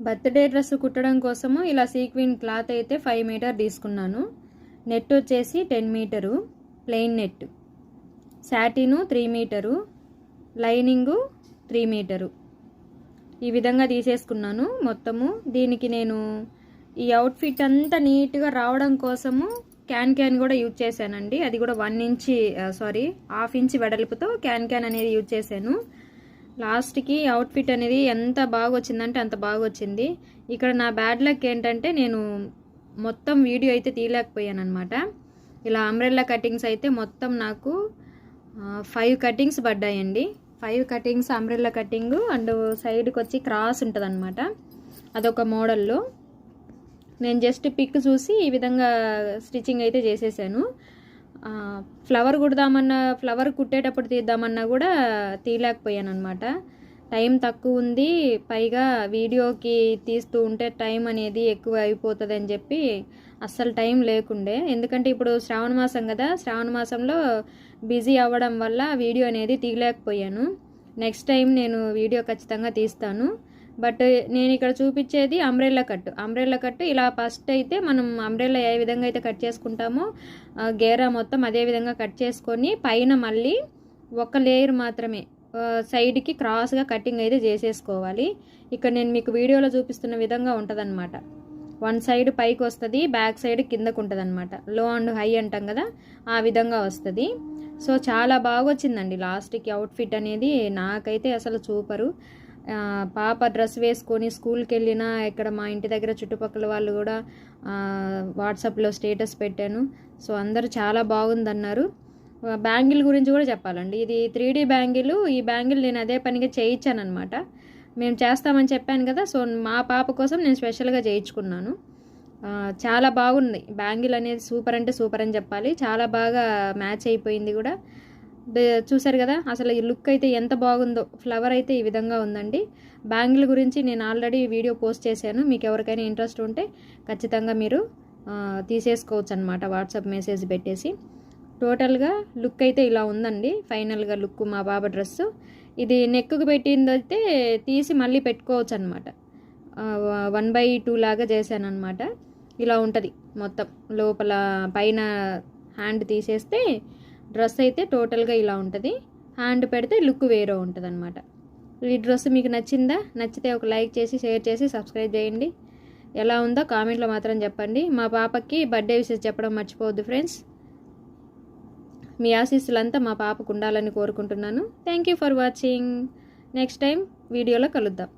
Birthday dress కుట్టడం కోసము ఇలా సీక్వెన్ క్లాత్ అయితే 5 మీటర్ తీసుకున్నాను. నెట్ వచ్చేసి 10 metre plain net, satin 3 metre, lining 3 metre ఈ విధంగా తీసేసుకున్నాను మొత్తము. దీనికి నేను ఈ అవుట్ఫిట్ అంతా నీట్గా రావడం కోసము క్యాన్ కూడా యూజ్ చేశానండి. అది కూడా 1.5 ఇంచ్ వెడల్పుతో క్యాన్ అనేది యూజ్ చేశాను. లాస్ట్కి అవుట్ఫిట్ అనేది ఎంత బాగా వచ్చిందంటే అంత బాగా వచ్చింది. ఇక్కడ నా బ్యాడ్ లక్ ఏంటంటే నేను మొత్తం వీడియో అయితే తీయలేకపోయాను అనమాట. ఇలా అంబ్రెల్లా కటింగ్స్ అయితే మొత్తం నాకు 5 కటింగ్స్ పడ్డాయండి. 5 కటింగ్స్ అంబ్రెల్లా కటింగ్ అండ్ సైడ్కి వచ్చి క్రాస్ ఉంటుంది అనమాట. అదొక మోడల్లో నేను జస్ట్ పిక్ చూసి ఈ విధంగా స్టిచ్చింగ్ అయితే చేసేసాను. ఫ్లవర్ కుడదామన్నా, ఫ్లవర్ కుట్టేటప్పుడు తీద్దామన్నా కూడా తీయలేకపోయాను అనమాట. టైం తక్కువ ఉంది, పైగా వీడియోకి తీస్తూ ఉంటే టైం అనేది ఎక్కువ అయిపోతుంది అని చెప్పి అస్సలు టైం లేకుండే. ఎందుకంటే ఇప్పుడు శ్రావణ మాసం కదా, శ్రావణ మాసంలో బిజీ అవ్వడం వల్ల వీడియో అనేది తీయలేకపోయాను. నెక్స్ట్ టైం నేను వీడియో ఖచ్చితంగా తీస్తాను. బట్ నేను ఇక్కడ చూపించేది అంబ్రెల్లా కట్టు. ఇలా ఫస్ట్ అయితే మనం అంబ్రెల్లా ఏ విధంగా అయితే కట్ చేసుకుంటామో గేరా మొత్తం అదే విధంగా కట్ చేసుకొని పైన మళ్ళీ ఒక లేయర్ మాత్రమే సైడ్కి క్రాస్గా కటింగ్ అయితే చేసేసుకోవాలి. ఇక్కడ నేను మీకు వీడియోలో చూపిస్తున్న విధంగా ఉంటుందన్నమాట. వన్ సైడ్ పైకి వస్తుంది, బ్యాక్ సైడ్ కిందకు ఉంటుంది అనమాట. లో అండ్ హై అంటాం కదా, ఆ విధంగా వస్తుంది. సో చాలా బాగా వచ్చిందండి లాస్ట్కి అవుట్ఫిట్ అనేది. నాకైతే అసలు సూపరు. పాప డ్రెస్ వేసుకొని స్కూల్కి వెళ్ళినా, ఇక్కడ మా ఇంటి దగ్గర చుట్టుపక్కల వాళ్ళు కూడా వాట్సాప్లో స్టేటస్ పెట్టాను. సో అందరూ చాలా బాగుందన్నారు. బ్యాంగిల్ గురించి కూడా చెప్పాలండి. ఇది 3D బ్యాంగిల్. ఈ బ్యాంగిల్ నేను అదే పనిగా చేయించాను అనమాట. మేము చేస్తామని చెప్పాను కదా, సో మా పాప కోసం నేను స్పెషల్గా చేయించుకున్నాను. చాలా బాగుంది బ్యాంగిల్ అనేది. సూపర్ అంటే సూపర్ అని చెప్పాలి. చాలా బాగా మ్యాచ్ అయిపోయింది కూడా. చూసారు కదా అసలు ఈ లుక్ అయితే ఎంత బాగుందో. ఫ్లవర్ అయితే ఈ విధంగా ఉందండి. బ్యాంగిల్ గురించి నేను ఆల్రెడీ వీడియో పోస్ట్ చేశాను. మీకు ఎవరికైనా ఇంట్రెస్ట్ ఉంటే ఖచ్చితంగా మీరు తీసేసుకోవచ్చు అనమాట, వాట్సాప్ మెసేజ్ పెట్టేసి. టోటల్గా లుక్ అయితే ఇలా ఉందండి ఫైనల్గా లుక్ మా బాబా డ్రెస్సు. ఇది నెక్కు పెట్టిందైతే తీసి మళ్ళీ పెట్టుకోవచ్చు అనమాట. 1/2 లాగా చేశాను అనమాట. ఇలా ఉంటుంది మొత్తం. లోపల పైన హ్యాండ్ తీసేస్తే డ్రెస్ అయితే టోటల్గా ఇలా ఉంటుంది. హ్యాండ్ పెడితే లుక్ వేరే ఉంటుంది అనమాట. ఈ డ్రెస్ మీకు నచ్చిందా? నచ్చితే ఒక లైక్ చేసి, షేర్ చేసి, సబ్స్క్రైబ్ చేయండి. ఎలా ఉందో కామెంట్లో మాత్రం చెప్పండి. మా పాపకి బర్త్డే విషెస్ చెప్పడం మర్చిపోవద్దు ఫ్రెండ్స్. మీ ఆశీస్సులంతా మా పాపకు ఉండాలని కోరుకుంటున్నాను. Thank you for watching. Next time వీడియోలో కలుద్దాం.